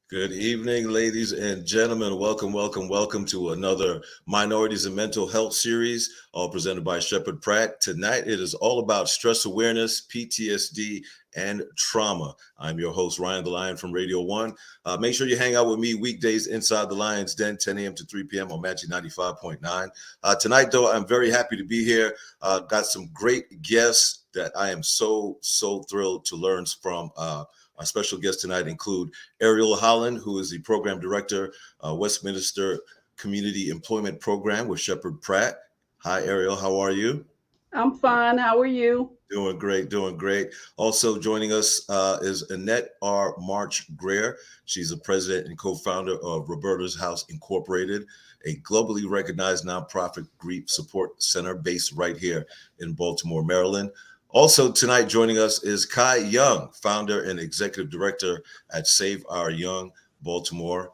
Good evening, ladies and gentlemen. Welcome to another Minorities and Mental Health series, all presented by Sheppard Pratt. Tonight, it is all about stress awareness, PTSD, and trauma. I'm your host, Ryan the Lion from Radio 1. Make sure you hang out with me weekdays inside the Lion's Den, 10 a.m. to 3 p.m. on Magic 95.9. Tonight, though, I'm very happy to be here. Got some great guests that I am so thrilled to learn from. Our special guests tonight include Ariel, Holland, who is the program director, Westminster Community Employment Program with Sheppard Pratt. Hi, Ariel. How are you? I'm fine. How are you? Doing great. Also joining us is Annette R. March-Grier. She's the president and co-founder of Roberta's House Incorporated, a globally recognized nonprofit grief support center based right here in Baltimore, Maryland. Also tonight joining us is Kawahn Young, founder and executive director at Save Our Young, Baltimore.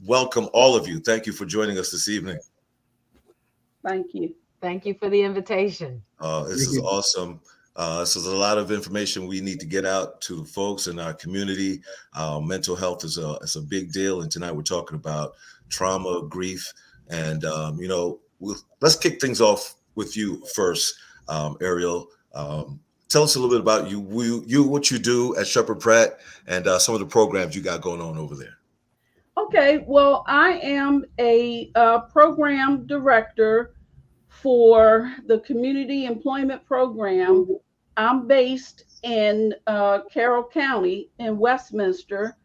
Welcome all of you. Thank you for joining us this evening. Thank you. Thank you for the invitation. This is awesome. This is a lot of information we need to get out to the folks in our community. Mental health is a big deal. And tonight we're talking about trauma, grief, and, let's kick things off with you first, Ariel. Tell us a little bit about you, what you do at Sheppard Pratt, and some of the programs you got going on over there. Okay, well, I am a program director for the Community Employment Program. I'm based in Carroll County in Westminster,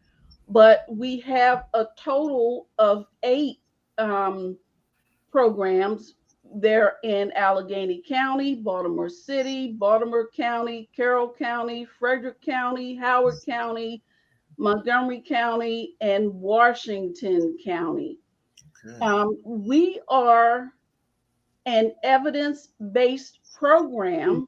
but we have a total of 8 programs. They're in Allegheny County, Baltimore City, Baltimore County, Carroll County, Frederick County, Howard County, Montgomery County, and Washington County. Okay. We are an evidence-based program,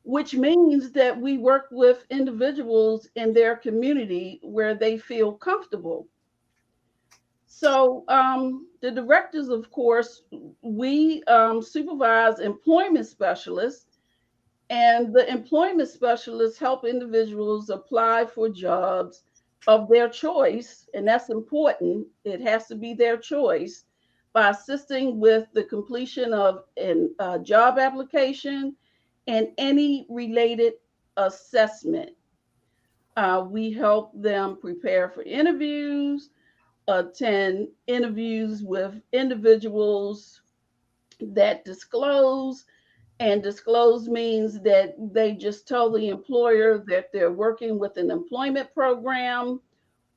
which means that we work with individuals in their community where they feel comfortable. So the directors, of course, we supervise employment specialists, and the employment specialists help individuals apply for jobs of their choice, and that's important. It has to be their choice, by assisting with the completion of a job application and any related assessment. We help them prepare for interviews, attend interviews with individuals that disclose, and disclose means that they just tell the employer that they're working with an employment program,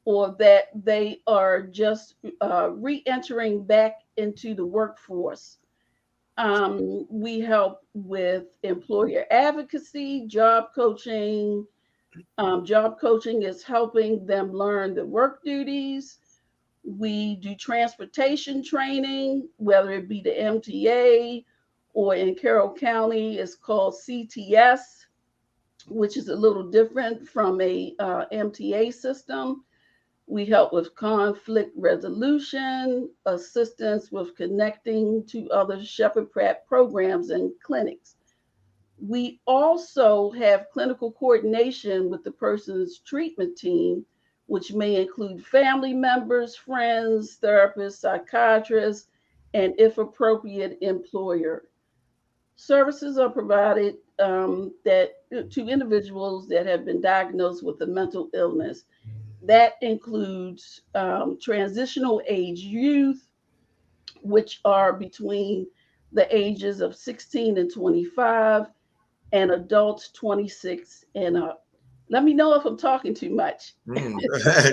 or that they are just re-entering back into the workforce. We help with employer advocacy, job coaching. Job coaching is helping them learn the work duties. We do transportation training, whether it be the MTA, or in Carroll County, it's called CTS, which is a little different from a MTA system. We help with conflict resolution, assistance with connecting to other Sheppard Pratt programs and clinics. We also have clinical coordination with the person's treatment team, which may include family members, friends, therapists, psychiatrists, and, if appropriate, employer. Services are provided to individuals that have been diagnosed with a mental illness. That includes transitional age youth, which are between the ages of 16 and 25, and adults 26 and up. Let me know if I'm talking too much.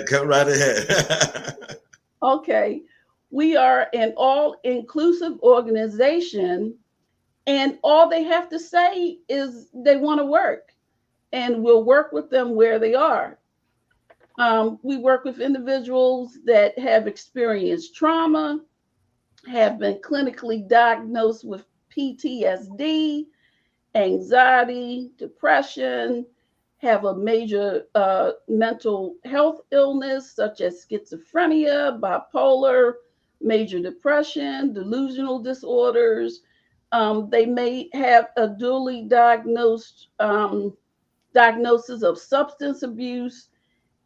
Come right ahead. Okay. We are an all-inclusive organization, and all they have to say is they want to work, and we'll work with them where they are. We work with individuals that have experienced trauma, have been clinically diagnosed with PTSD, anxiety, depression, have a major mental health illness such as schizophrenia, bipolar, major depression, delusional disorders. They may have a dually diagnosed diagnosis of substance abuse,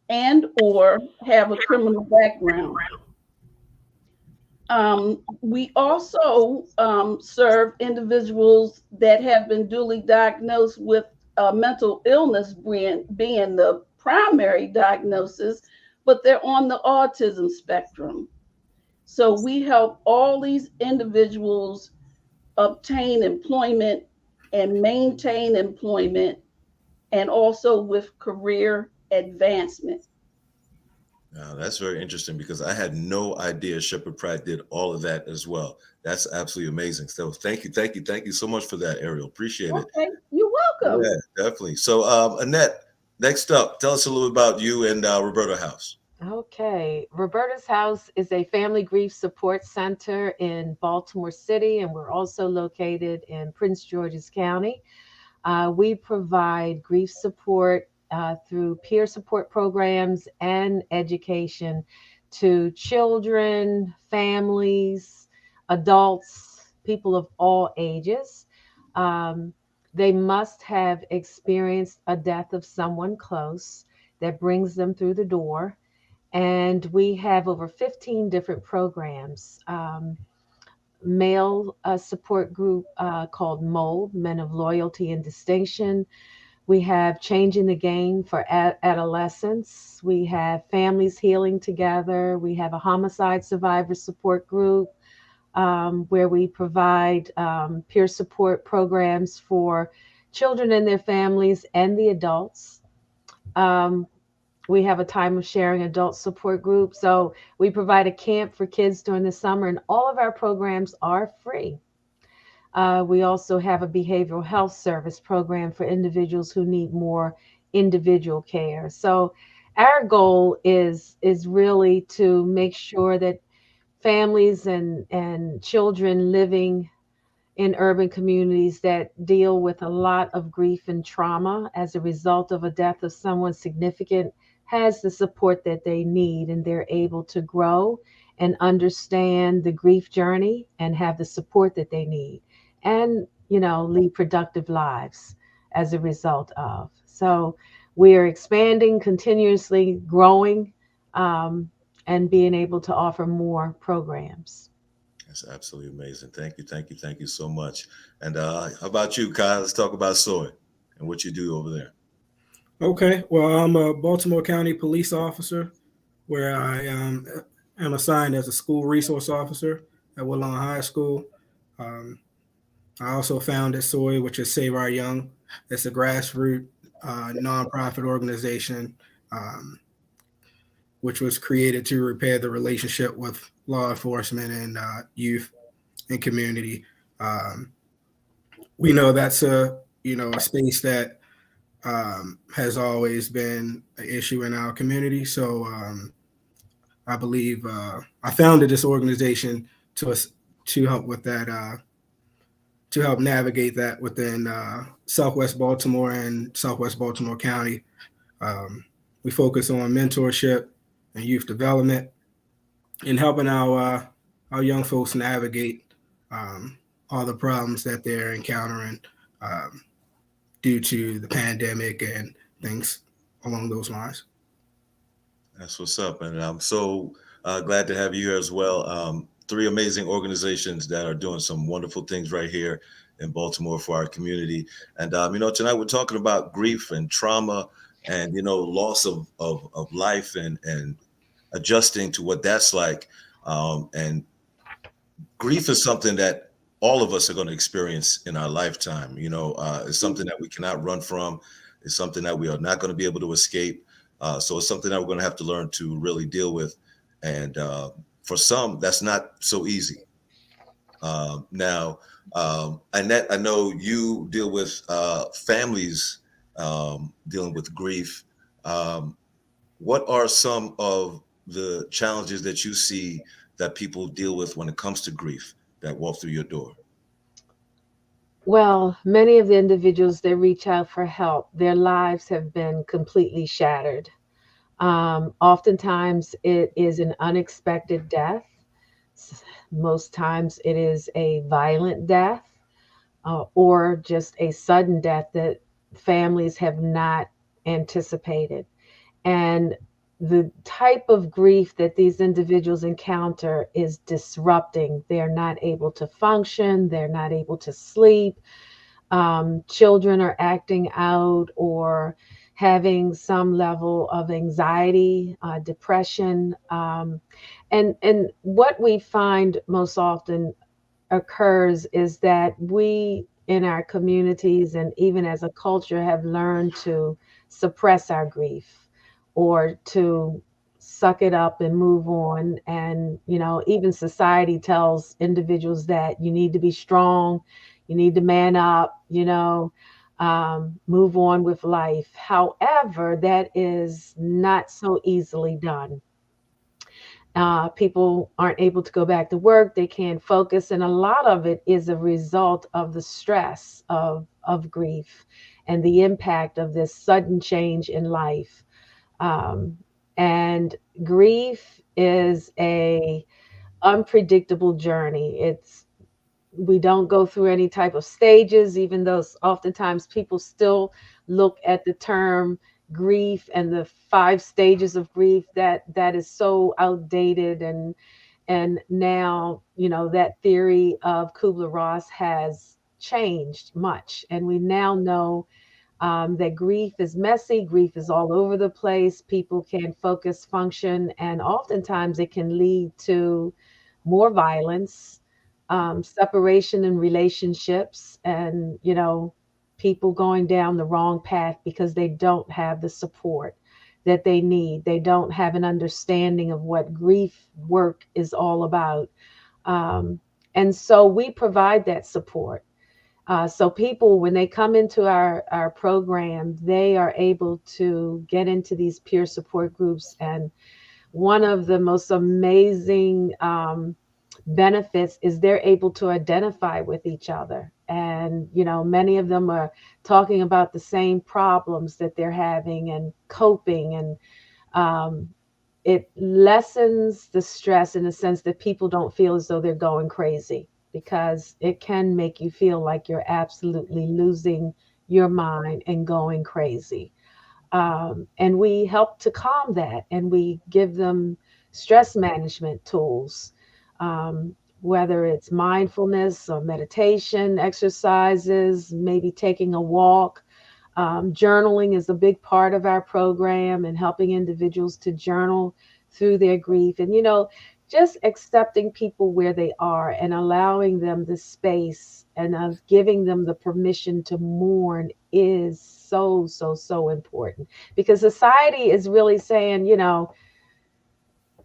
and or have a criminal background. We also serve individuals that have been duly diagnosed with mental illness being the primary diagnosis, but they're on the autism spectrum. So we help all these individuals obtain employment and maintain employment, and also with career advancement. Now, that's very interesting because I had no idea Sheppard Pratt did all of that as well. That's absolutely amazing. So thank you so much for that, Ariel. Appreciate it. Okay, you're welcome. Yeah, definitely. So, Annette, next up, tell us a little about you and Roberta House. Okay. Roberta's House is a family grief support center in Baltimore City, and we're also located in Prince George's County. We provide grief support through peer support programs and education to children, families, adults, people of all ages. Um, they must have experienced a death of someone close that brings them through the door. And we have over 15 different programs. Male support group called MOLD, Men of Loyalty and Distinction. We have Changing the Game for Adolescents. We have Families Healing Together. We have a homicide survivor support group where we provide peer support programs for children and their families and the adults. Um, we have a time of sharing adult support group. So we provide a camp for kids during the summer, and all of our programs are free. We also have a behavioral health service program for individuals who need more individual care. So our goal is really to make sure that families and children living in urban communities that deal with a lot of grief and trauma as a result of a death of someone significant has the support that they need, and they're able to grow and understand the grief journey and have the support that they need, and lead productive lives as a result of. So we are expanding, continuously growing, and being able to offer more programs. That's absolutely amazing. Thank you so much. And how about you, Kyle? Let's talk about Soy and what you do over there. Okay, well, I'm a Baltimore County police officer where I am assigned as a school resource officer at Woodlawn High School. Um, I also founded SOY, which is Save Our Young. It's a grassroots nonprofit organization um, which was created to repair the relationship with law enforcement and youth and community. Um, we know that's a space that has always been an issue in our community. So I believe I founded this organization to help with that, to help navigate that within Southwest Baltimore and Southwest Baltimore County. We focus on mentorship and youth development and helping our young folks navigate all the problems that they're encountering um, due to the pandemic and things along those lines. That's what's up. And I'm so glad to have you here as well. Three amazing organizations that are doing some wonderful things right here in Baltimore for our community. And, tonight we're talking about grief and trauma and, loss of life and adjusting to what that's like. And grief is something that all of us are going to experience in our lifetime. It's something that we cannot run from. It's something that we are not going to be able to escape. So it's something that we're going to have to learn to really deal with. And for some, that's not so easy. Now, Annette, I know you deal with families dealing with grief. What are some of the challenges that you see that people deal with when it comes to grief that walk through your door? Well, many of the individuals that reach out for help, their lives have been completely shattered. Oftentimes, it is an unexpected death. Most times, it is a violent death or just a sudden death that families have not anticipated. And the type of grief that these individuals encounter is disrupting. They're not able to function, they're not able to sleep. Children are acting out or having some level of anxiety, depression. And what we find most often occurs is that we in our communities and even as a culture have learned to suppress our grief or to suck it up and move on. And even society tells individuals that you need to be strong, you need to man up, move on with life. However, that is not so easily done. People aren't able to go back to work, they can't focus, and a lot of it is a result of the stress of grief and the impact of this sudden change in life. And grief is a unpredictable journey. We don't go through any type of stages, even though oftentimes people still look at the term grief and the 5 stages of grief. That is so outdated. And now, that theory of Kubler-Ross has changed much. And we now know that grief is messy, grief is all over the place. People can't focus, function, and oftentimes it can lead to more violence, separation in relationships, and people going down the wrong path because they don't have the support that they need. They don't have an understanding of what grief work is all about. And so we provide that support. So people, when they come into our program, they are able to get into these peer support groups. And one of the most amazing benefits is they're able to identify with each other. And, many of them are talking about the same problems that they're having and coping. And it lessens the stress in the sense that people don't feel as though they're going crazy, because it can make you feel like you're absolutely losing your mind and going crazy. And we help to calm that, and we give them stress management tools, whether it's mindfulness or meditation exercises, maybe taking a walk. Journaling is a big part of our program, and helping individuals to journal through their grief. And, just accepting people where they are and allowing them the space and giving them the permission to mourn is so, so, so important, because society is really saying,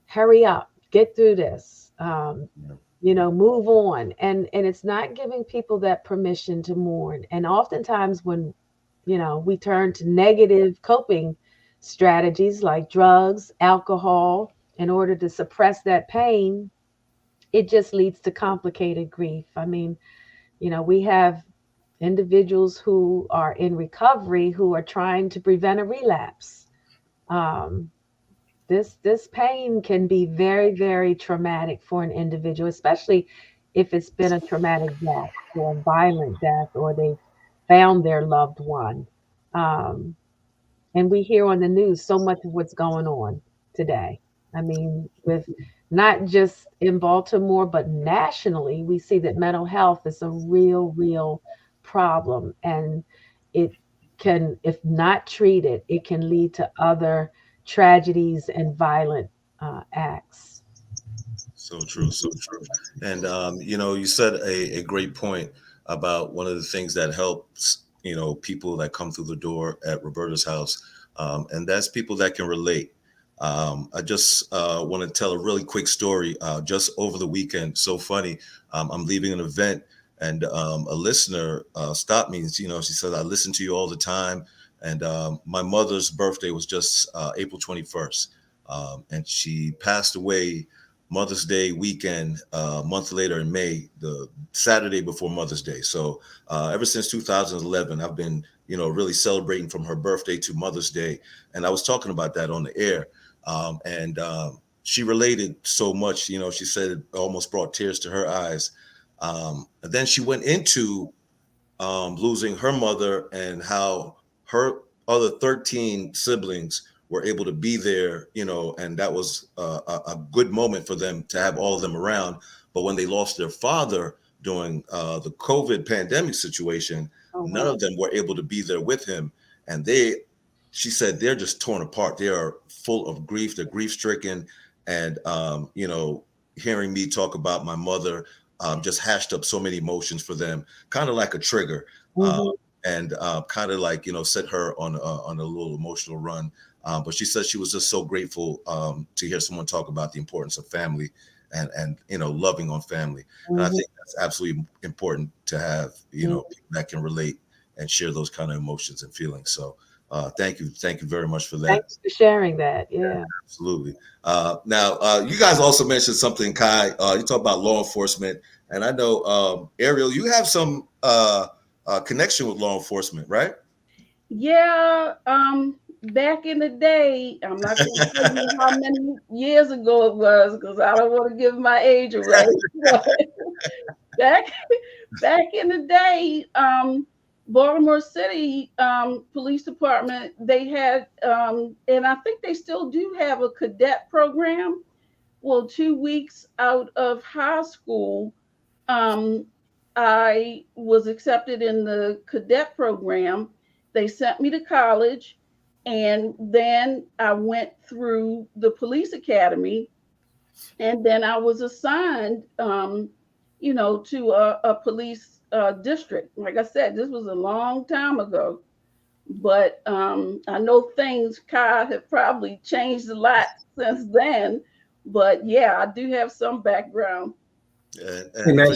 hurry up, get through this, move on. And it's not giving people that permission to mourn. And oftentimes when, we turn to negative coping strategies like drugs, alcohol, in order to suppress that pain, it just leads to complicated grief. I mean, we have individuals who are in recovery who are trying to prevent a relapse. Um, this pain can be very, very traumatic for an individual, especially if it's been a traumatic death or a violent death, or they've found their loved one. Um, and we hear on the news so much of what's going on today. I mean, with not just in Baltimore, but nationally, we see that mental health is a real, real problem. And it can, if not treated, it can lead to other tragedies and violent acts. So true, so true. And you said a great point about one of the things that helps, people that come through the door at Roberta's house, and that's people that can relate. I just want to tell a really quick story. Just over the weekend, so funny. I'm leaving an event, and a listener stopped me. And, she said, "I listen to you all the time." And my mother's birthday was just April 21st, and she passed away Mother's Day weekend, a month later in May, the Saturday before Mother's Day. So ever since 2011, I've been, really celebrating from her birthday to Mother's Day. And I was talking about that on the air. And she related so much, she said it almost brought tears to her eyes. And then she went into losing her mother and how her other 13 siblings were able to be there, and that was a good moment for them to have all of them around. But when they lost their father during the COVID pandemic situation, none of them were able to be there with him. And she said, they're just torn apart. They are full of grief. They're grief stricken. And, hearing me talk about my mother just hashed up so many emotions for them, kind of like a trigger. And kind of like, set her on a little emotional run. But she said she was just so grateful to hear someone talk about the importance of family and loving on family. And I think that's absolutely important to have, people that can relate and share those kind of emotions and feelings. So thank you very much for that. Thanks for sharing that. Yeah. Absolutely. Now, you guys also mentioned something, Kai. You talk about law enforcement, and I know Ariel, you have some connection with law enforcement, right? Yeah. Back in the day, I'm not going to tell you how many years ago it was because I don't want to give my age away. back in the day, Baltimore City Police Department, they had, and I think they still do have a cadet program. Well, 2 weeks out of high school, I was accepted in the cadet program. They sent me to college, and then I went through the police academy, and then I was assigned, to a police district. Like I said, this was a long time ago, but I know things, Kai, have probably changed a lot since then. But yeah, I do have some background. And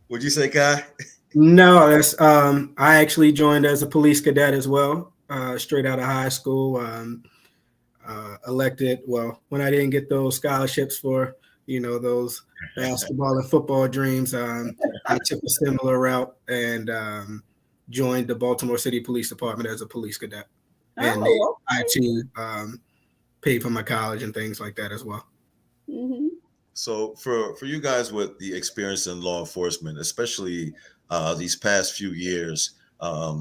would you say, Kai? No, that's I actually joined as a police cadet as well, straight out of high school. Elected, well, when I didn't get those scholarships for, those basketball and football dreams, I took a similar route and joined the Baltimore City Police Department as a police cadet. And I too paid for my college and things like that as well. So for you guys with the experience in law enforcement, especially these past few years,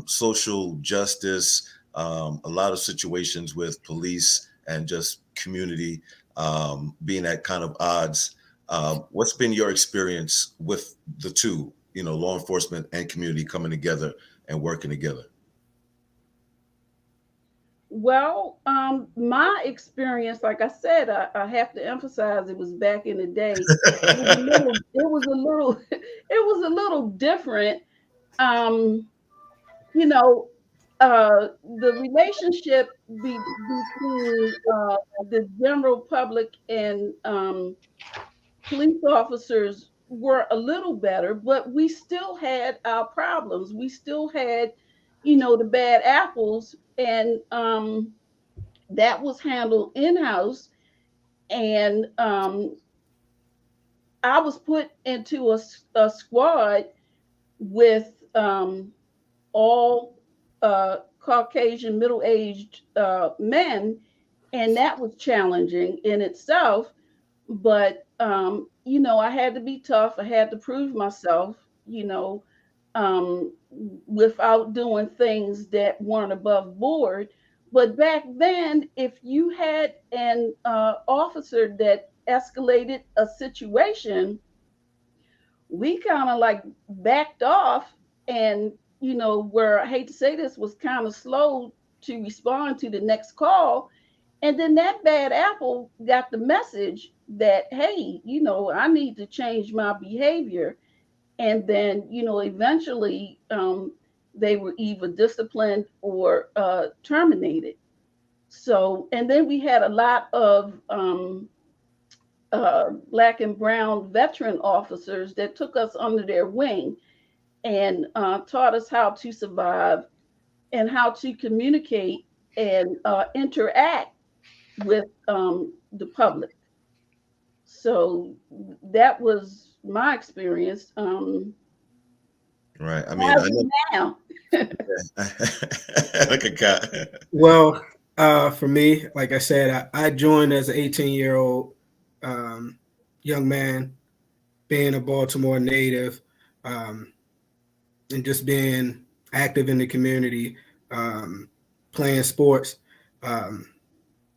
social justice, a lot of situations with police and just community being at kind of odds. What's been your experience with the two, law enforcement and community coming together and working together? Well, my experience, like I said, I have to emphasize it was back in the day. It was a little different. The relationship between the general public and police officers were a little better, but we still had our problems. We still had, the bad apples, and that was handled in-house. And I was put into a squad with all Caucasian middle-aged men, and that was challenging in itself. But I had to be tough. I had to prove myself, without doing things that weren't above board. But back then, if you had an officer that escalated a situation, we kind of like backed off, and where, I hate to say this, was kind of slow to respond to the next call. And then that bad apple got the message that, hey, I need to change my behavior. And then, eventually they were either disciplined or terminated. So, and then we had a lot of Black and brown veteran officers that took us under their wing and taught us how to survive and how to communicate and interact with the public. So that was my experience. Right. I mean, I know now. Look at God. Well, for me, like I said, I joined as an 18-year-old young man, being a Baltimore native. and just being active in the community, playing sports.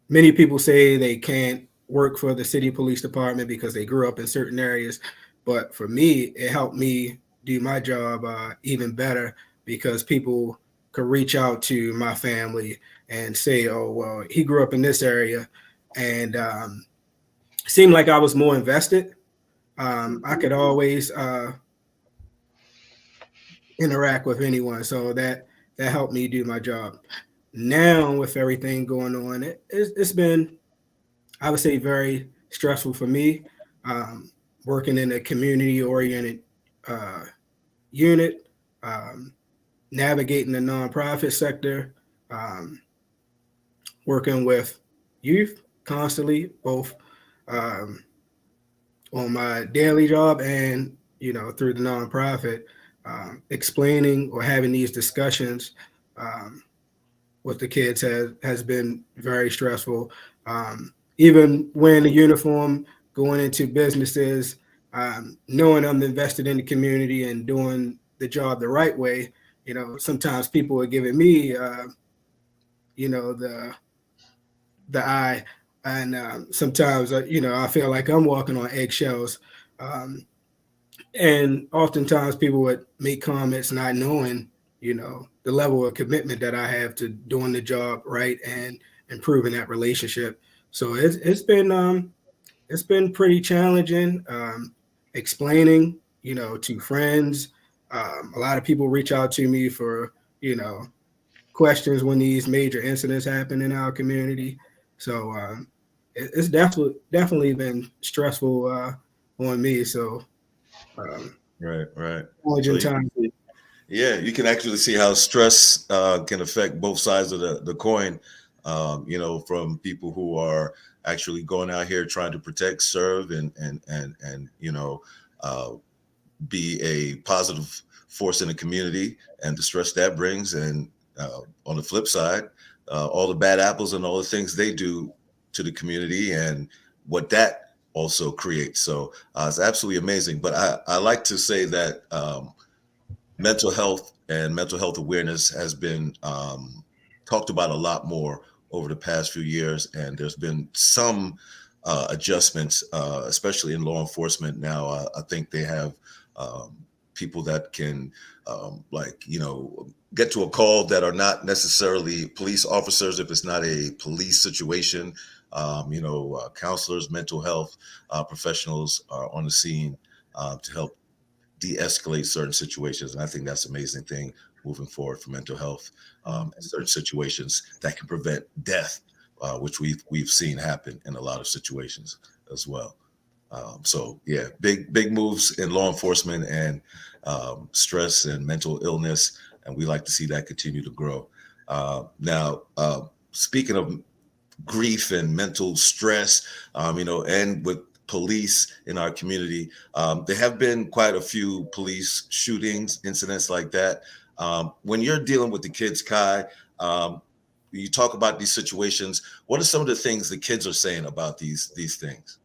Many people say they can't work for the city police department because they grew up in certain areas. But for me, it helped me do my job even better because people could reach out to my family and say, oh, well, he grew up in this area. And it seemed like I was more invested. I could always interact with anyone. So that helped me do my job. Now, with everything going on, it's been, I would say, very stressful for me. Working in a community-oriented unit, navigating the nonprofit sector, um, working with youth constantly, both um, on my daily job and through the nonprofit, explaining or having these discussions um, with the kids has been very stressful. Even wearing a uniform, going into businesses, knowing I'm invested in the community and doing the job the right way. Sometimes people are giving me, the eye, and sometimes, I feel like I'm walking on eggshells. Um, and oftentimes people would make comments not knowing, the level of commitment that I have to doing the job right and improving that relationship. So it's been pretty challenging, explaining, to friends. A lot of people reach out to me for, questions when these major incidents happen in our community. So it's definitely been stressful on me. So Right, right. So challenging time. yeah, you can actually see how stress can affect both sides of the coin. From people who are actually going out here trying to protect, serve, and uh, be a positive force in the community, and the stress that brings. And on the flip side, all the bad apples and all the things they do to the community and what that also creates. So it's absolutely amazing. But I like to say that mental health and mental health awareness has been talked about a lot more over the past few years, and there's been some adjustments, especially in law enforcement. Now, I think they have um, people that can, get to a call that are not necessarily police officers if it's not a police situation. Counselors, mental health professionals are on the scene to help de-escalate certain situations, and I think that's an amazing thing moving forward for mental health in certain situations that can prevent death, which we've seen happen in a lot of situations as well. So yeah, big moves in law enforcement and stress and mental illness, and we like to see that continue to grow. Now, speaking of grief and mental stress, and with police in our community. There have been quite a few police shootings, incidents like that. When you're dealing with the kids, Kai, you talk about these situations. What are some of the things the kids are saying about these things?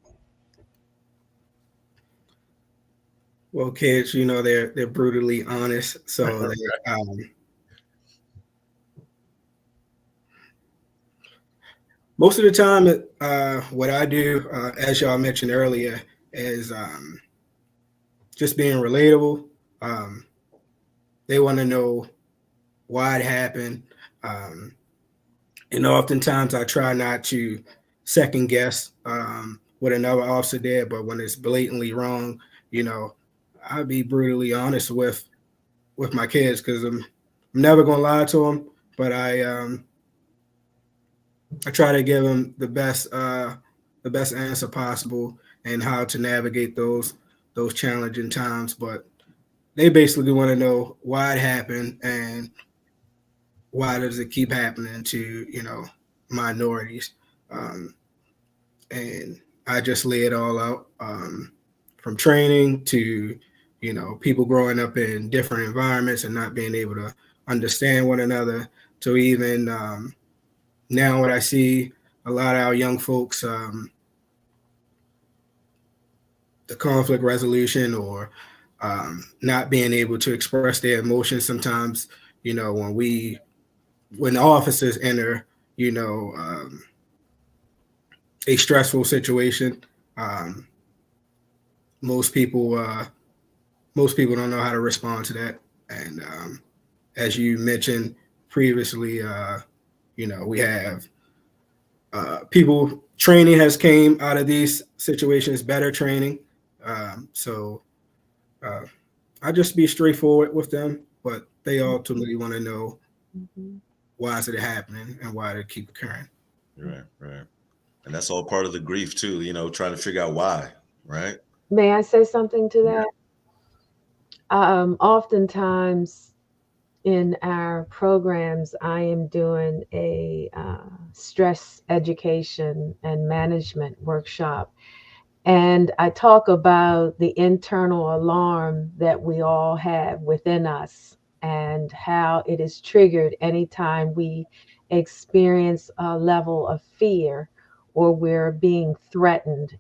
Well, kids, they're brutally honest. So most of the time, what I do, as y'all mentioned earlier, is just being relatable. Um, they want to know why it happened. Um, and oftentimes I try not to second guess what another officer did, but when it's blatantly wrong, I'll be brutally honest with my kids because I'm never gonna lie to them, but I try to give them the best answer possible and how to navigate those challenging times. But they basically want to know why it happened and why does it keep happening to minorities. Um, and I just lay it all out, from training to people growing up in different environments and not being able to understand one another, to even now what I see a lot of our young folks, the conflict resolution or not being able to express their emotions. Sometimes, when the officers enter, a stressful situation, um, most people don't know how to respond to that. And as you mentioned previously, we have people training has came out of these situations, better training. So I just be straightforward with them, but they ultimately want to know why is it happening and why it keep occurring. Right, right. And that's all part of the grief too, trying to figure out why, right? May I say something to that? Oftentimes in our programs, I am doing a stress education and management workshop. And I talk about the internal alarm that we all have within us and how it is triggered anytime we experience a level of fear or we're being threatened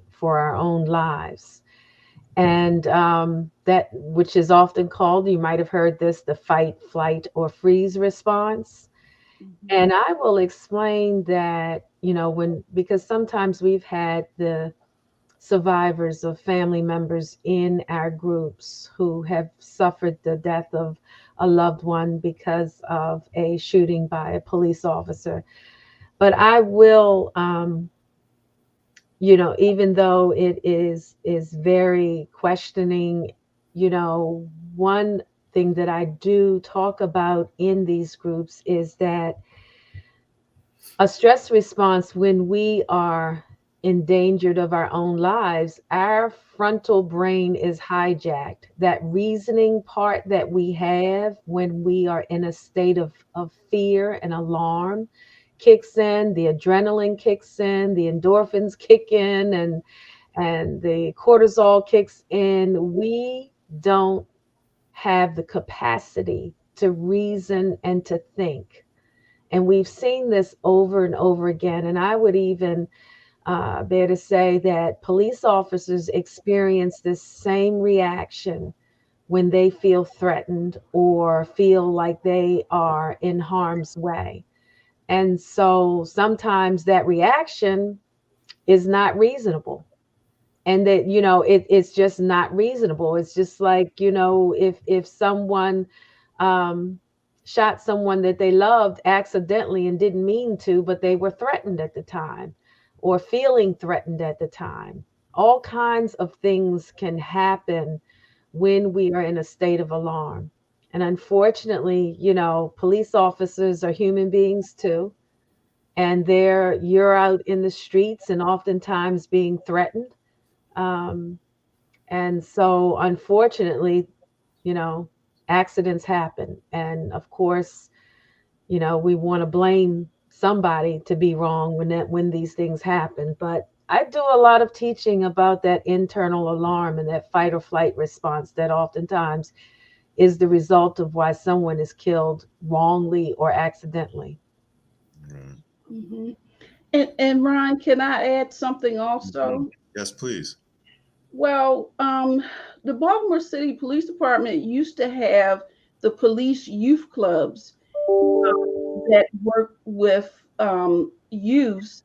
for our own lives. And that, which is often called, you might have heard this, the fight, flight, or freeze response. And I will explain that, because sometimes we've had the survivors of family members in our groups who have suffered the death of a loved one because of a shooting by a police officer. But I will, even though it is very questioning, one thing that I do talk about in these groups is that a stress response, when we are endangered of our own lives, our frontal brain is hijacked. That reasoning part that we have when we are in a state of fear and alarm kicks in, the adrenaline kicks in, the endorphins kick in, and the cortisol kicks in. We don't have the capacity to reason and to think. And we've seen this over and over again. And I would even bear to say that police officers experience this same reaction when they feel threatened or feel like they are in harm's way. And so sometimes that reaction is not reasonable. And that, it's just not reasonable. It's just like, if someone um, shot someone that they loved accidentally and didn't mean to, but they were threatened at the time or feeling threatened at the time. All kinds of things can happen when we are in a state of alarm. And unfortunately, police officers are human beings too. And you're out in the streets and oftentimes being threatened. Um, and so, unfortunately, you know, accidents happen. And of course, we want to blame somebody to be wrong when these things happen. But I do a lot of teaching about that internal alarm and that fight or flight response that oftentimes is the result of why someone is killed wrongly or accidentally. Mm-hmm. And Ryan, can I add something also? Yes, please. Well, the Baltimore City Police Department used to have the police youth clubs that work with youths,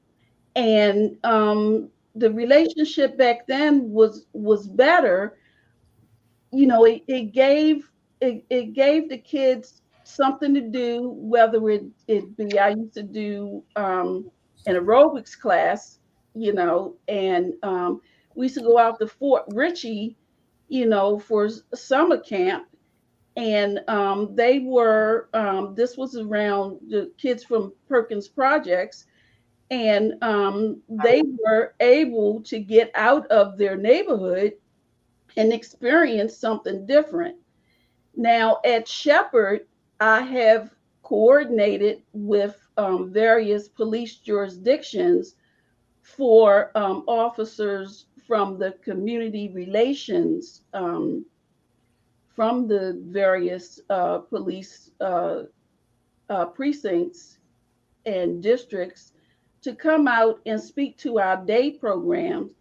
and the relationship back then was better. It gave the kids something to do, whether it be, I used to do an aerobics class, and we used to go out to Fort Ritchie, for summer camp. And this was around the kids from Perkins Projects, and they were able to get out of their neighborhood and experience something different. Now, at Sheppard, I have coordinated with various police jurisdictions for officers from the community relations, from the various police precincts and districts, to come out and speak to our day programs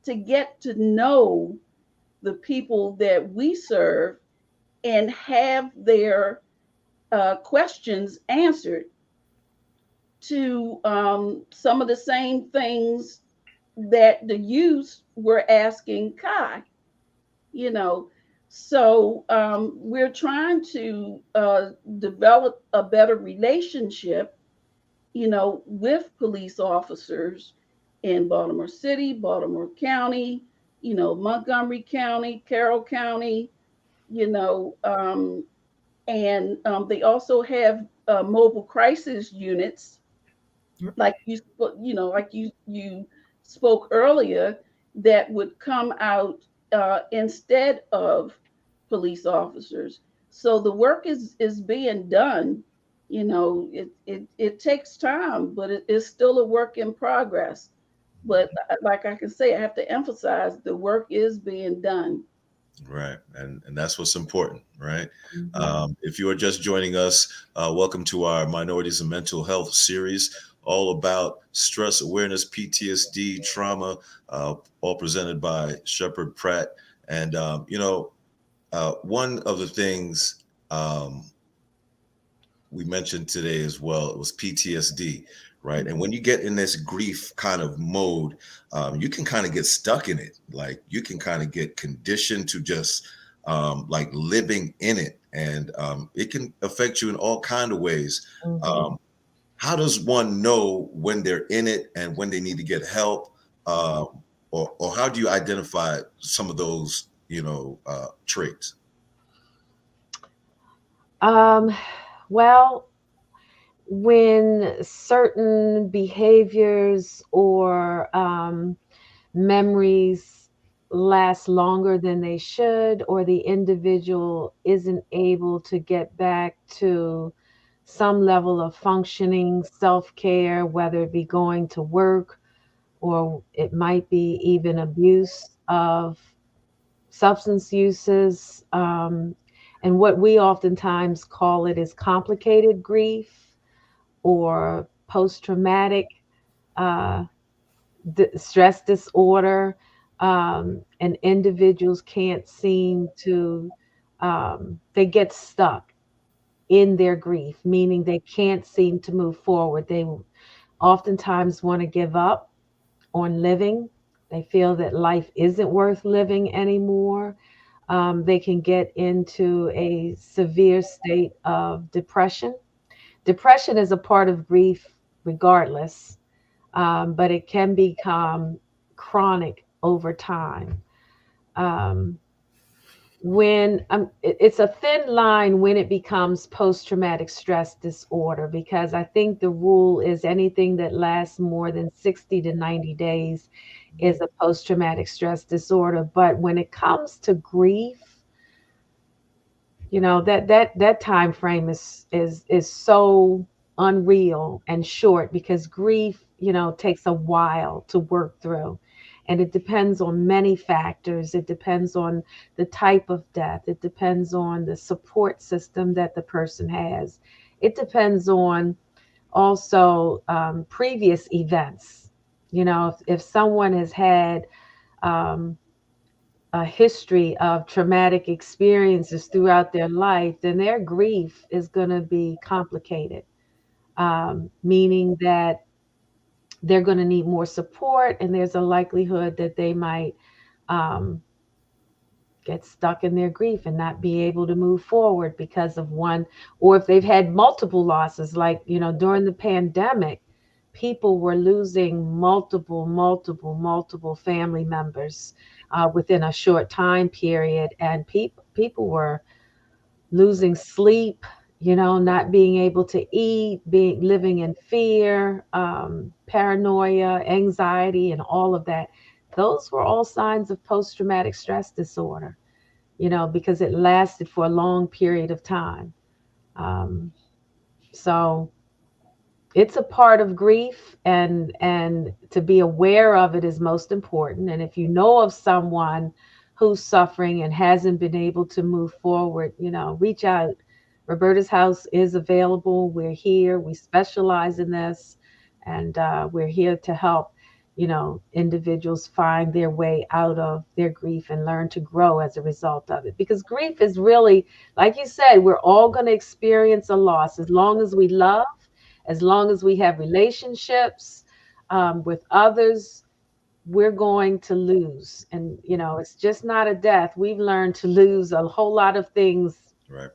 to get to know the people that we serve and have their questions answered to some of the same things that the youth were asking Kai, you know. So we're trying to develop a better relationship, you know, with police officers in Baltimore City, Baltimore County, you know, Montgomery County, Carroll County, you know, and they also have mobile crisis units, like you know, like you spoke earlier, that would come out instead of police officers. So the work is being done. You know, it takes time, but it is still a work in progress. But like I can say, I have to emphasize the work is being done. Right. And that's what's important, right? Mhm. If you are just joining us, welcome to our Minorities and Mental Health series, all about stress awareness, PTSD, trauma, all presented by Sheppard Pratt. And, one of the things we mentioned today as well, it was PTSD, right? And when you get in this grief kind of mode, you can kind of get stuck in it. Like you can kind of get conditioned to just like living in it, and it can affect you in all kind of ways. Mhm. Um, how does one know when they're in it and when they need to get help, or how do you identify some of those, traits? Um, well, when certain behaviors or memories last longer than they should, or the individual isn't able to get back to some level of functioning self care, whether it be going to work or it might be even abuse of substance uses. And what we oftentimes call it is complicated grief or post traumatic uh, stress disorder, and individuals can't seem to, they get stuck in their grief, meaning they can't seem to move forward. They oftentimes want to give up on living. They feel that life isn't worth living anymore. They can get into a severe state of depression. Depression is a part of grief, regardless, but it can become chronic over time. Um, when it's a thin line when it becomes post-traumatic stress disorder, because I think the rule is anything that lasts more than 60 to 90 days is a post-traumatic stress disorder. But when it comes to grief, that time frame is so unreal and short, because grief takes a while to work through, and it depends on many factors. It depends on the type of death. It depends on the support system that the person has. It depends on also previous events. If someone has had um, a history of traumatic experiences throughout their life, then their grief is going to be complicated, meaning that they're going to need more support, and there's a likelihood that they might um, get stuck in their grief and not be able to move forward because of one, or if they've had multiple losses, like, during the pandemic, people were losing multiple family members within a short time period, and people were losing sleep, not being able to eat, being living in fear, paranoia, anxiety, and all of that. Those were all signs of post-traumatic stress disorder, because it lasted for a long period of time. Um, so it's a part of grief, and to be aware of it is most important. And if you know of someone who's suffering and hasn't been able to move forward, reach out. Roberta's house is available. We're here. We specialize in this, and we're here to help. individuals find their way out of their grief and learn to grow as a result of it. Because grief is really, like you said, we're all going to experience a loss. As long as we love, as long as we have relationships with others, we're going to lose. And, it's just not a death. We've learned to lose a whole lot of things Right.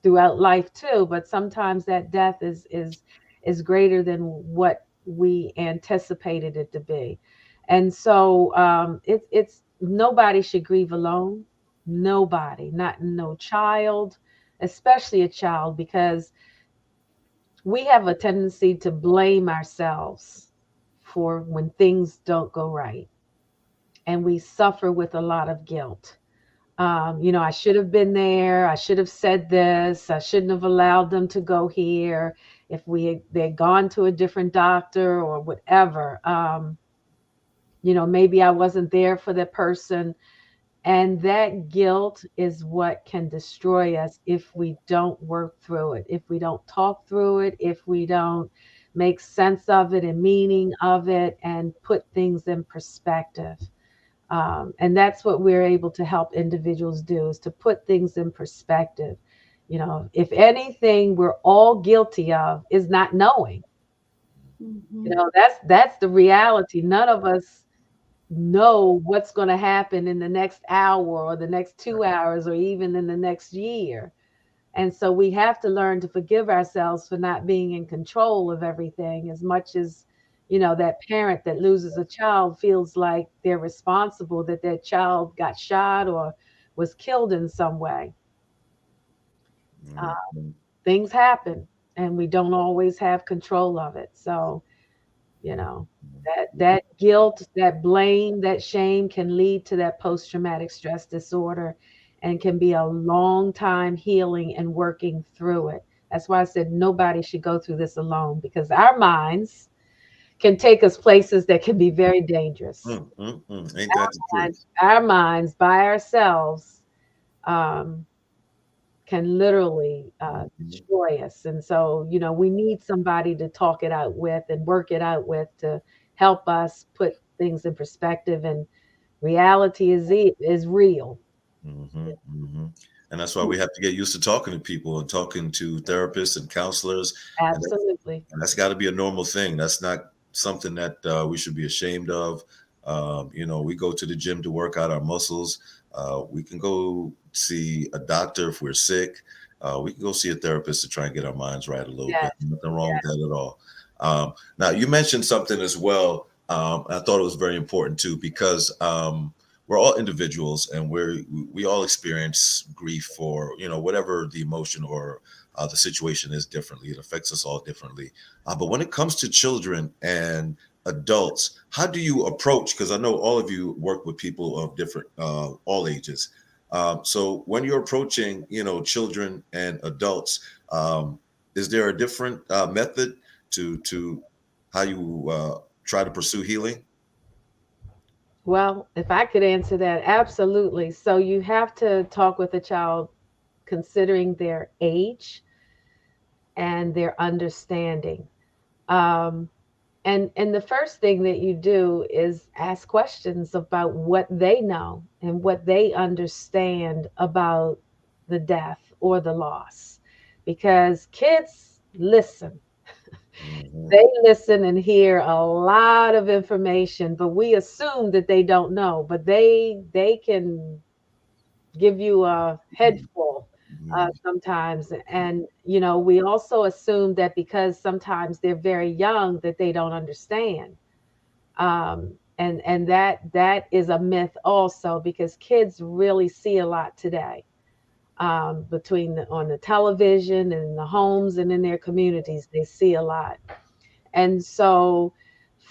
throughout life too, but sometimes that death is greater than what we anticipated it to be. And so it's nobody should grieve alone. Nobody, not no child, especially a child, because we have a tendency to blame ourselves for when things don't go right, and we suffer with a lot of guilt. I should have been there. I should have said this. I shouldn't have allowed them to go here. If they'd gone to a different doctor or whatever, maybe I wasn't there for the person. And that guilt is what can destroy us if we don't work through it, if we don't talk through it, if we don't make sense of it and meaning of it and put things in perspective. And that's what we're able to help individuals do, is to put things in perspective. If anything we're all guilty of is not knowing. Mhm. That's the reality. None of us know what's going to happen in the next hour or the next 2 hours or even in the next year. And so we have to learn to forgive ourselves for not being in control of everything, as much as, that parent that loses a child feels like they're responsible that their child got shot or was killed in some way. Uh, Mhm. Things happen and we don't always have control of it. So, you know, that guilt, that blame, that shame can lead to that post-traumatic stress disorder and can be a long time healing and working through it. That's why I said nobody should go through this alone, because our minds can take us places that can be very dangerous. Ain't that the truth? Our minds by ourselves um, can literally Mhm. destroy us. And so, we need somebody to talk it out with and work it out with to help us put things in perspective. And reality is real. And that's why we have to get used to talking to people and talking to therapists and counselors. And Absolutely. And that's got to be a normal thing. That's not something that we should be ashamed of. We go to the gym to work out our muscles. We can go see a doctor if we're sick. We can go see a therapist to try and get our minds right a little Yes. bit. Nothing wrong with that at all. Now, you mentioned something as well. I thought it was very important too, because we're all individuals and we all experience grief for whatever the emotion or the situation is differently. It affects us all differently. But when it comes to children and adults, how do you approach? Because I know all of you work with people of different, all ages. So when you're approaching, children and adults, is there a different method to how you try to pursue healing? Well, if I could answer that, absolutely. So you have to talk with a child considering their age and their understanding. Um, and the first thing that you do is ask questions about what they know and what they understand about the death or the loss, because kids listen. Mhm. They listen and hear a lot of information, but we assume that they don't know, but they can give you a head full Mhm. sometimes. And we also assume that because sometimes they're very young that they don't understand. And that is a myth also, because kids really see a lot today, between on the television and in the homes and in their communities. They see a lot. And so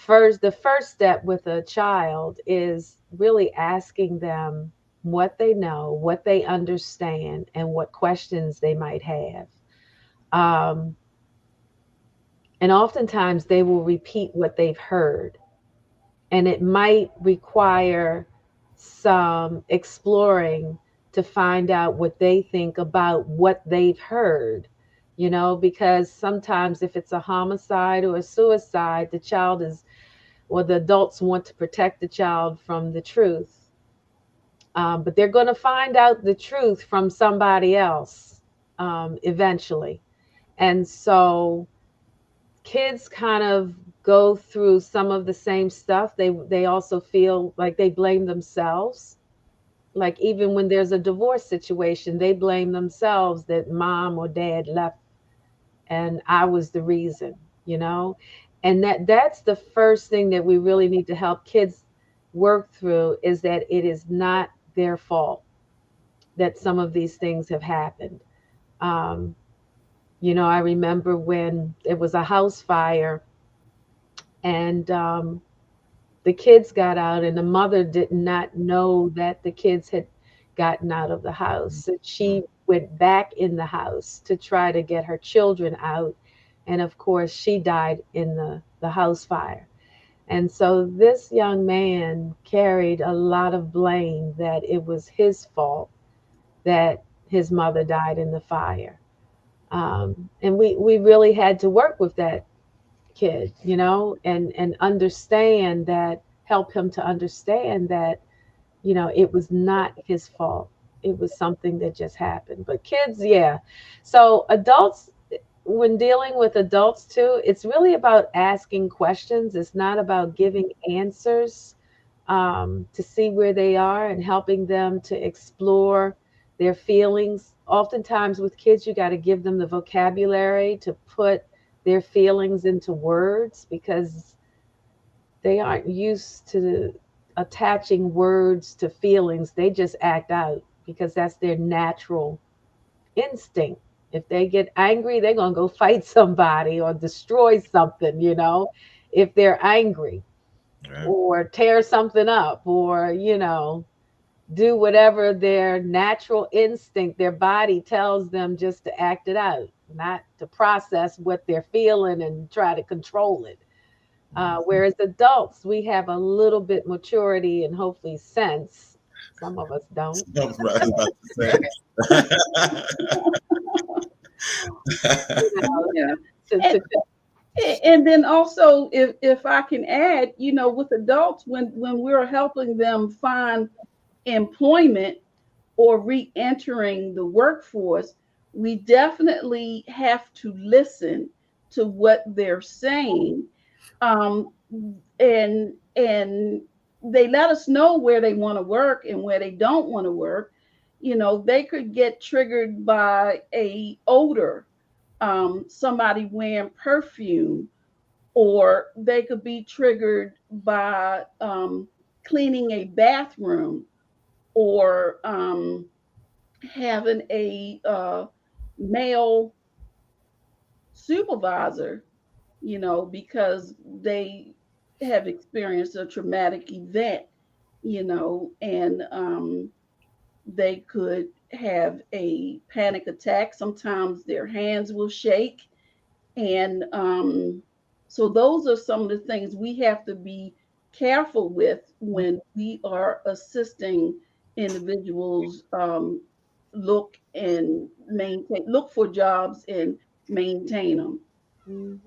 the first step with a child is really asking them what they know, what they understand, and what questions they might have. Um, and oftentimes they will repeat what they've heard, and it might require some exploring to find out what they think about what they've heard, because sometimes if it's a homicide or a suicide, the child is or the adults want to protect the child from the truth. But they're going to find out the truth from somebody else eventually. And so kids kind of go through some of the same stuff. They also feel like they blame themselves. Like even when there's a divorce situation, they blame themselves that mom or dad left and I was the reason, you know? And that's the first thing that we really need to help kids work through, is that it is not their fault that some of these things have happened. Um, I remember when it was a house fire and the kids got out, and the mother did not know that the kids had gotten out of the house. And she went back in the house to try to get her children out. And of course, she died in the house fire. And so this young man carried a lot of blame that it was his fault that his mother died in the fire. And we really had to work with that kid, and understand that, help him to understand that, it was not his fault. It was something that just happened. But kids, yeah. So adults, when dealing with adults too, it's really about asking questions. It's not about giving answers, to see where they are and helping them to explore their feelings. Oftentimes with kids, you got to give them the vocabulary to put their feelings into words, because they aren't used to attaching words to feelings. They just act out because that's their natural instinct. If they get angry, they're going to go fight somebody or destroy something, if they're angry, Right. or tear something up, or, do whatever their natural instinct, their body tells them just to act it out, not to process what they're feeling and try to control it. Whereas adults, we have a little bit maturity and hopefully sense. Some of us don't. Right, about Yeah. To, And, and then also, if I can add, with adults, when we're helping them find employment or re-entering the workforce, we definitely have to listen to what they're saying, and they let us know where they want to work and where they don't want to work. They could get triggered by a odor, somebody wearing perfume, or they could be triggered by cleaning a bathroom, or having a male supervisor, because they have experienced a traumatic event, and they could have a panic attack. Sometimes their hands will shake. And so those are some of the things we have to be careful with when we are assisting individuals look for jobs and maintain them. Mhm.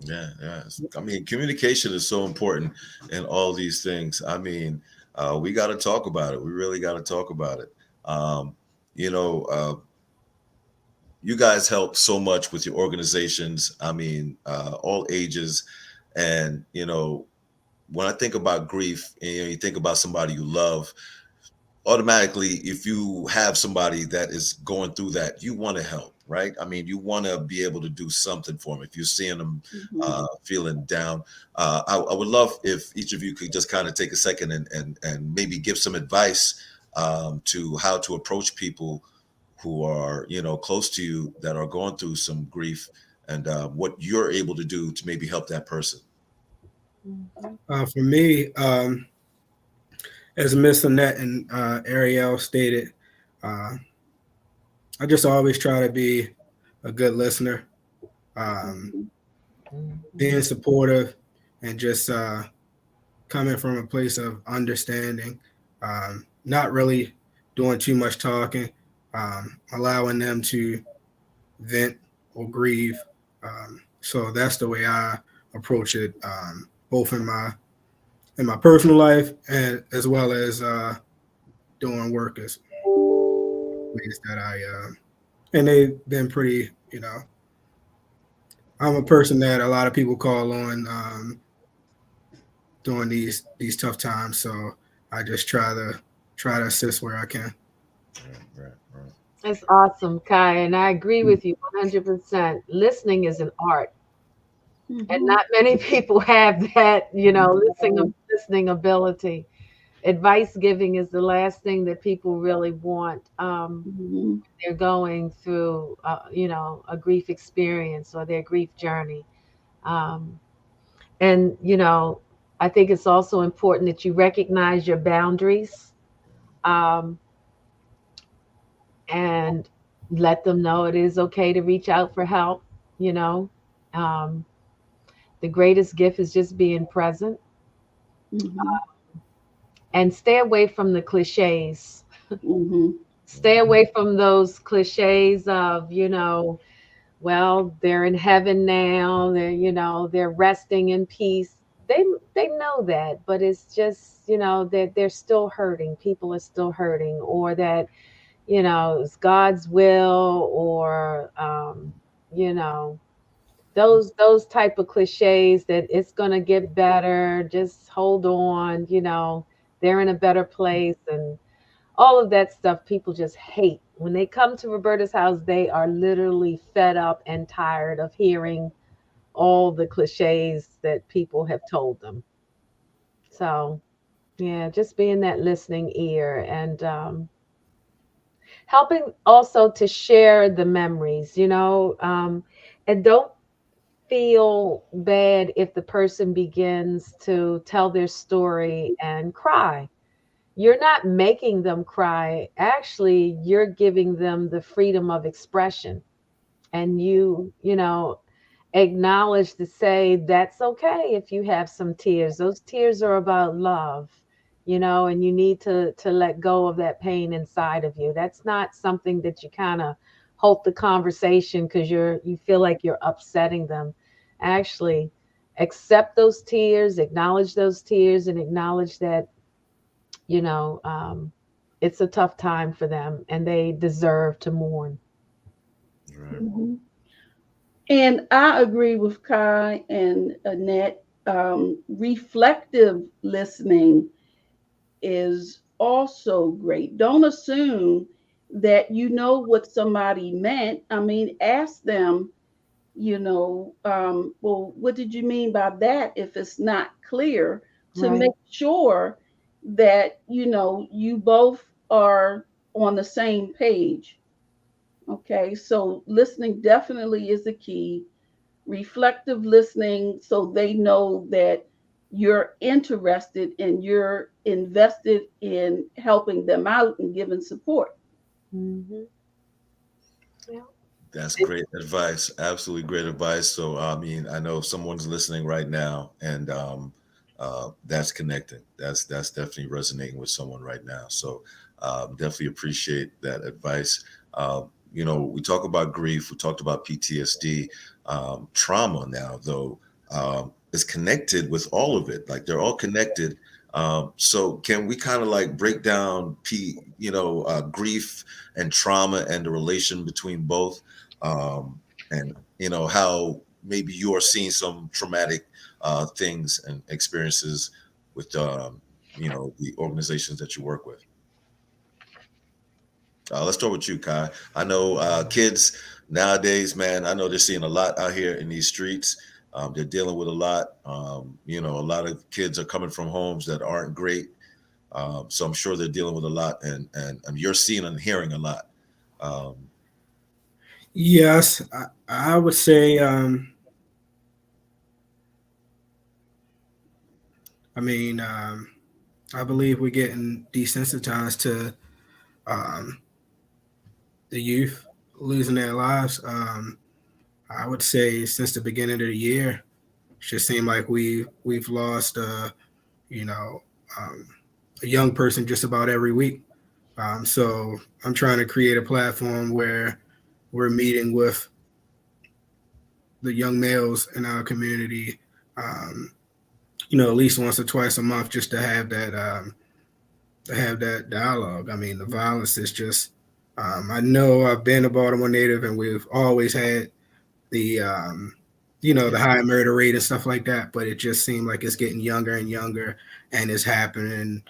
Yeah. I mean, communication is so important in all these things. I mean, we got to talk about it. We really got to talk about it. Um, you know, uh, you guys help so much with your organizations. I mean, all ages, and when I think about grief, and you think about somebody you love, automatically, if you have somebody that is going through that, you want to help, right? I mean, you want to be able to do something for them. If you're seeing them feeling down, I would love if each of you could just kind of take a second and maybe give some advice to how to approach people who are close to you that are going through some grief, and what you're able to do to maybe help that person. For me, as Miss Annette and Ariel stated, I just always try to be a good listener, being supportive, and just coming from a place of understanding, not really doing too much talking, allowing them to vent or grieve. So that's the way I approach it both in my personal life and as well as doing work as ways that and they've been pretty, I'm a person that a lot of people call on during these tough times. So I just try to assist where I can. Right. That's awesome, Kai, and I agree with you 100%. Listening is an art, and not many people have that, listening ability. Advice giving is the last thing that people really want. They're going through, a grief experience or their grief journey. Um, and, I think it's also important that you recognize your boundaries, um, and let them know it is okay to reach out for help. You know, um, the greatest gift is just being present, and stay away from the cliches. Stay away from those cliches of, well, they're in heaven now. They're resting in peace. They know that, but it's just, that they're still hurting. People are still hurting, or that, it's God's will, or you know, those type of cliches that it's gonna get better. Just hold on. They're in a better place, and all of that stuff people just hate. When they come to Roberta's house, they are literally fed up and tired of hearing all the cliches that people have told them. So, yeah, just being that listening ear, and helping also to share the memories, and don't feel bad if the person begins to tell their story and cry. You're not making them cry. Actually, you're giving them the freedom of expression. And you acknowledge to say that's okay if you have some tears. Those tears are about love, and you need to let go of that pain inside of you. That's not something that you kind of halt the conversation because you feel like you're upsetting them. Actually, accept those tears, acknowledge those tears, and acknowledge that you know, um, it's a tough time for them and they deserve to mourn. Right. And I agree with Kai and Annette. Reflective listening is also great. Don't assume that you know what somebody meant. I mean, ask them, well, what did you mean by that if it's not clear, to Right. make sure that, you both are on the same page. Okay, so listening definitely is a key. Reflective listening, so they know that you're interested and you're invested in helping them out and giving support. Hmm. Yeah. That's great advice. Absolutely great advice. So, I mean, I know someone's listening right now, and that's connecting. That's definitely resonating with someone right now. So, definitely appreciate that advice. We talk about grief. We talked about PTSD. Trauma now, though, is connected with all of it. Like they're all connected. So, can we kind of like break down grief and trauma and the relation between both? And how maybe you are seeing some traumatic things and experiences with the organizations that you work with. Let's start with you, Kai. I know kids nowadays, man. I know they're seeing a lot out here in these streets. They're dealing with a lot. A lot of kids are coming from homes that aren't great. So I'm sure they're dealing with a lot, and you're seeing and hearing a lot. Um, Yes, I would say. I mean, I believe we're getting desensitized to um, the youth losing their lives. I would say since the beginning of the year, it just seemed like we've lost, you know, um, a young person just about every week. So I'm trying to create a platform where we're meeting with the young males in our community, um, at least once or twice a month, just to have that dialogue. I mean, the violence is just. I know I've been a Baltimore native, and we've always had the the high murder rate and stuff like that, but it just seemed like it's getting younger and younger, and it's happening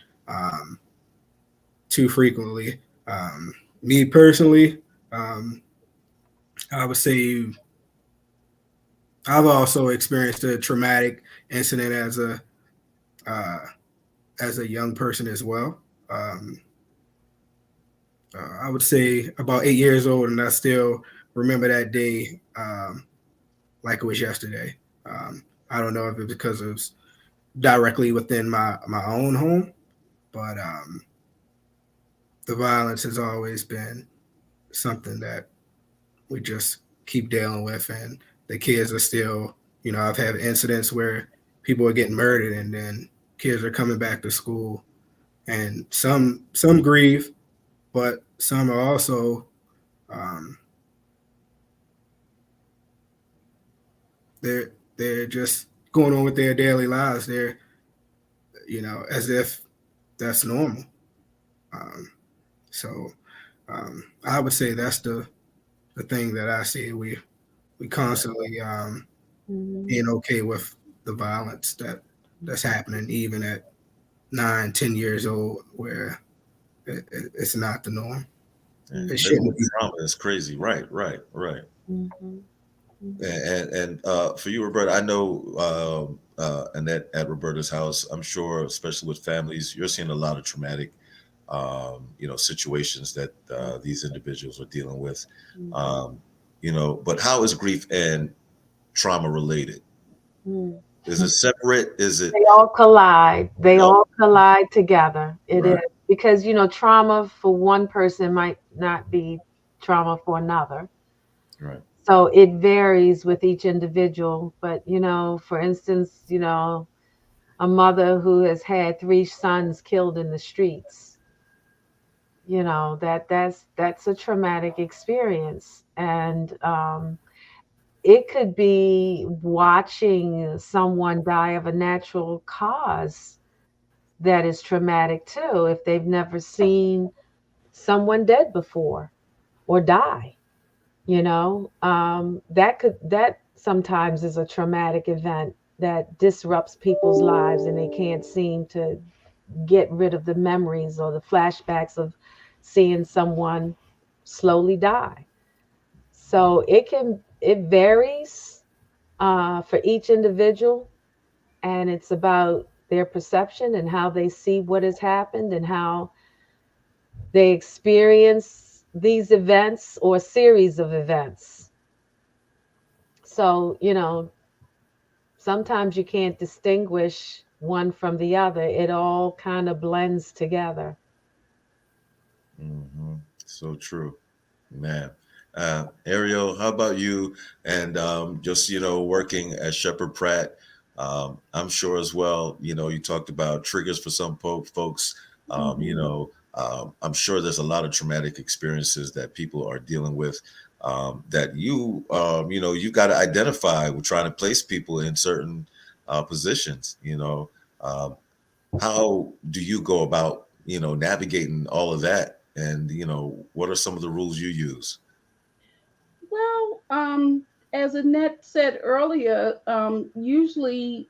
too frequently. Me personally, I would say I've also experienced a traumatic incident uh, as a young person as well. I would say about 8 years old, and I still remember that day like it was yesterday. I don't know if it's because it was directly within my own home, but the violence has always been something that we just keep dealing with, and the kids are still, I've had incidents where people are getting murdered, and then kids are coming back to school, and some grieve, but some are also they're just going on with their daily lives. They're as if that's normal. Um, so I would say that's the thing that I see. We constantly being okay with the violence that's happening, even at 9, 10 years old, where it's not the norm. And It shouldn't be. trauma is crazy. Right. Mm-hmm. And for you, Roberta, I know Annette at Roberta's house. I'm sure, especially with families, you're seeing a lot of traumatic, situations that these individuals are dealing with. Um, but how is grief and trauma related? Mm-hmm. Is it separate? Is it? They all collide. They No. all collide together. It is Right. because trauma for one person might not be trauma for another. Right. So it varies with each individual. But for instance, a mother who has had 3 sons killed in the streets, that's a traumatic experience. And it could be watching someone die of a natural cause that is traumatic too, if they've never seen someone dead before or die. That sometimes is a traumatic event that disrupts people's lives, and they can't seem to get rid of the memories or the flashbacks of seeing someone slowly die. So it varies for each individual, and it's about their perception and how they see what has happened and how they experience these events or series of events. So, sometimes you can't distinguish one from the other. It all kind of blends together. Hmm. So true, man. Ariel, how about you? And just working at Sheppard Pratt, I'm sure as well. You talked about triggers for some folks. I'm sure there's a lot of traumatic experiences that people are dealing with. That you got to identify. We're trying to place people in certain positions. Um, how do you go about navigating all of that, and what are some of the rules you use? Well, as Annette said earlier, usually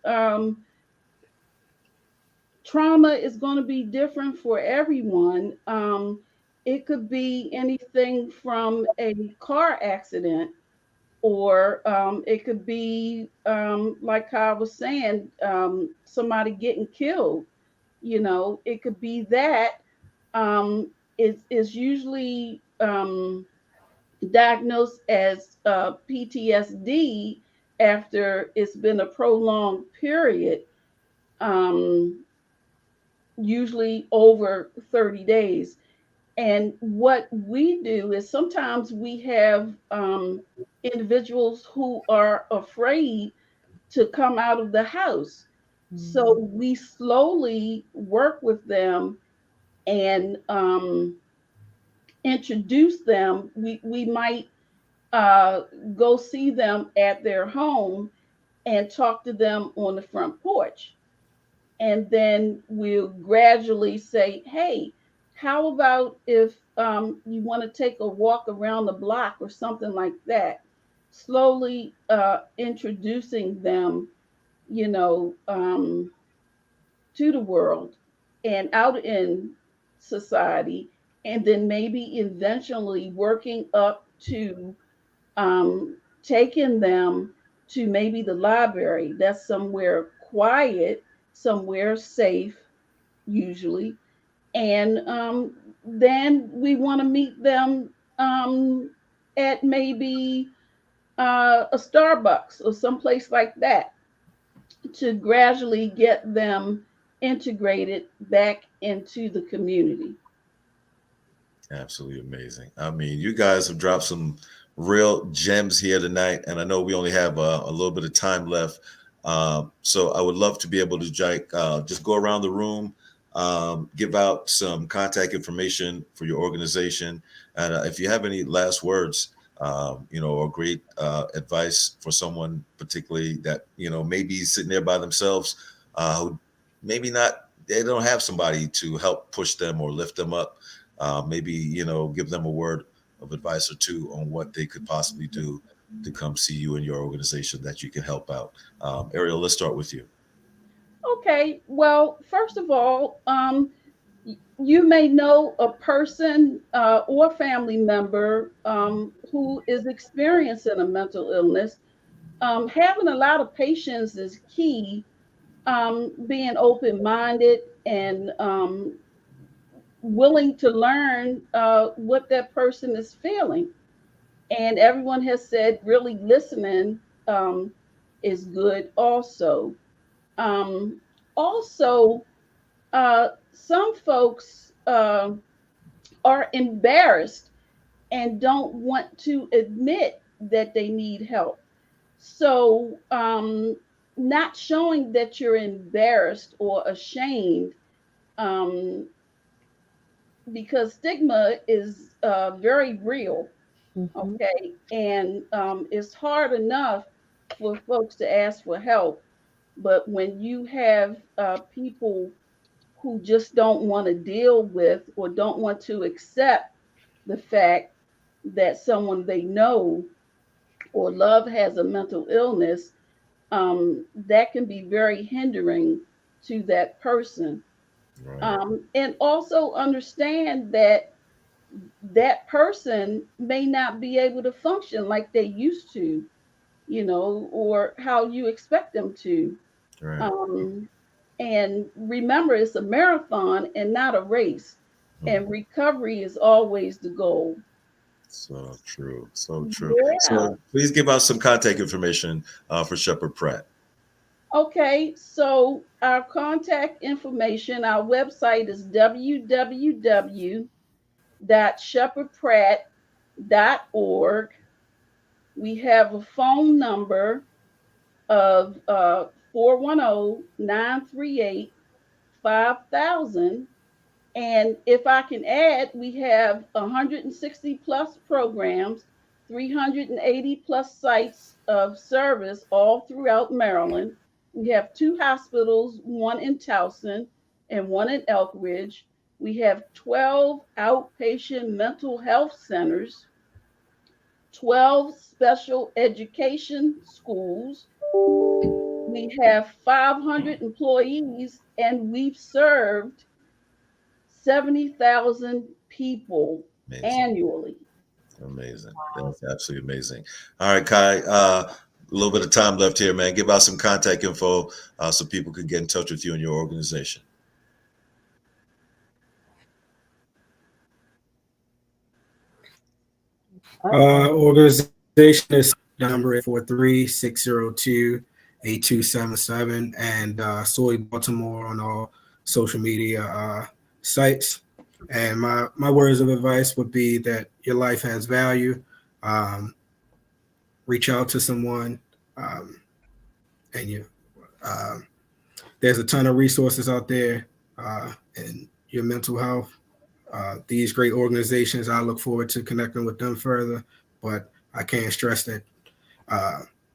trauma is going to be different for everyone. It could be anything from a car accident, or it could be, like I was saying, somebody getting killed. It could be that. Is usually diagnosed as PTSD after it's been a prolonged period, um, usually over 30 days. And what we do is sometimes we have individuals who are afraid to come out of the house. So Mhm. we slowly work with them and introduce them. We might uh, go see them at their home and talk to them on the front porch. And then we'll gradually say, hey, how about if you want to take a walk around the block or something like that? Slowly introducing them, to the world and out in society, and then maybe eventually working up to taking them to maybe the library. That's somewhere quiet, somewhere safe, usually. And then we want to meet them at maybe a Starbucks or someplace like that to gradually get them integrated back into the community. Absolutely amazing. I mean, you guys have dropped some real gems here tonight, and I know we only have a little bit of time left. So I would love to be able to just go around the room, give out some contact information for your organization, and if you have any last words, or great advice for someone, particularly that maybe sitting there by themselves, who maybe not, they don't have somebody to help push them or lift them up. Maybe give them a word of advice or two on what they could possibly do to come see you in your organization that you can help out. Ariel, let's start with you. Okay, well, first of all, you may know a person or family member who is experiencing a mental illness. Having a lot of patience is key. Being open-minded and willing to learn what that person is feeling. And everyone has said really listening is good also. Um, Also, some folks are embarrassed and don't want to admit that they need help. So, not showing that you're embarrassed or ashamed, um, because stigma is very real. Mhm. Okay. And it's hard enough for folks to ask for help. But when you have people who just don't want to deal with or don't want to accept the fact that someone they know or love has a mental illness, that can be very hindering to that person. Right. And also understand that that person may not be able to function like they used to, or how you expect them to. Right. Um, and remember, it's a marathon and not a race. And Mhm. recovery is always the goal. So true. So true. Yeah. So please give us some contact information for Sheppard Pratt. Okay. So our contact information, our website is www.shepherdpratt.org. We have a phone number of 410 And if I can add, we have 160 plus programs, 380 plus sites of service all throughout Maryland. We have two hospitals, one in Towson and one in Elk Ridge. We have 12 outpatient mental health centers, 12 special education schools. We have 500 employees, and we've served 70,000 people Amazing. annually. Amazing. That's absolutely amazing. All right, Kai. A little bit of time left here, man. Give out some contact info so people can get in touch with you and your organization. Organization is number 843-602-8277 and Soy Baltimore on all social media sites. And my words of advice would be that your life has value. Um, Reach out to someone, and uh, there's a ton of resources out there in your mental health. These great organizations, I look forward to connecting with them further. But I can't stress that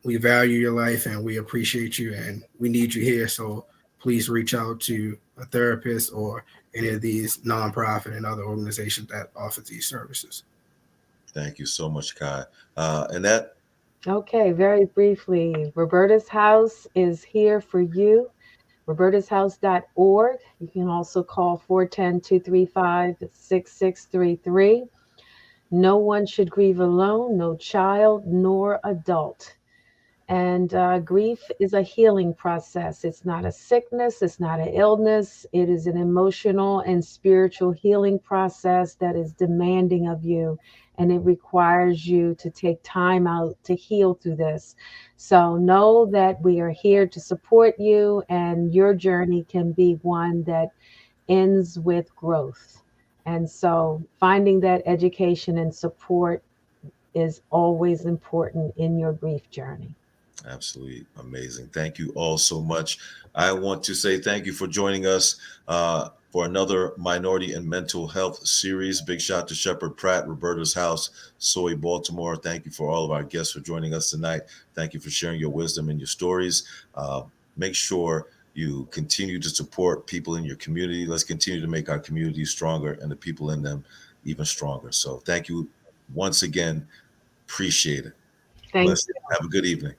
we value your life and we appreciate you and we need you here. So please reach out to a therapist or any of these nonprofit and other organizations that offer these services. Thank you so much, Kai. Annette? Okay, very briefly, Roberta's House is here for you. robertashouse.org. You can also call 410-235-6633. No one should grieve alone, no child nor adult. And grief is a healing process. It's not a sickness, it's not an illness. It is an emotional and spiritual healing process that is demanding of you. And it requires you to take time out to heal through this. So know that we are here to support you, and your journey can be one that ends with growth. And so finding that education and support is always important in your grief journey. Absolutely amazing. Thank you all so much. I want to say thank you for joining us for another Minority and Mental Health series. Big shout to Sheppard Pratt, Roberta's House, Soy, Baltimore. Thank you for all of our guests for joining us tonight. Thank you for sharing your wisdom and your stories. Make sure you continue to support people in your community. Let's continue to make our communities stronger and the people in them even stronger. So thank you once again. Appreciate it. Thank Bless you. Have a good evening.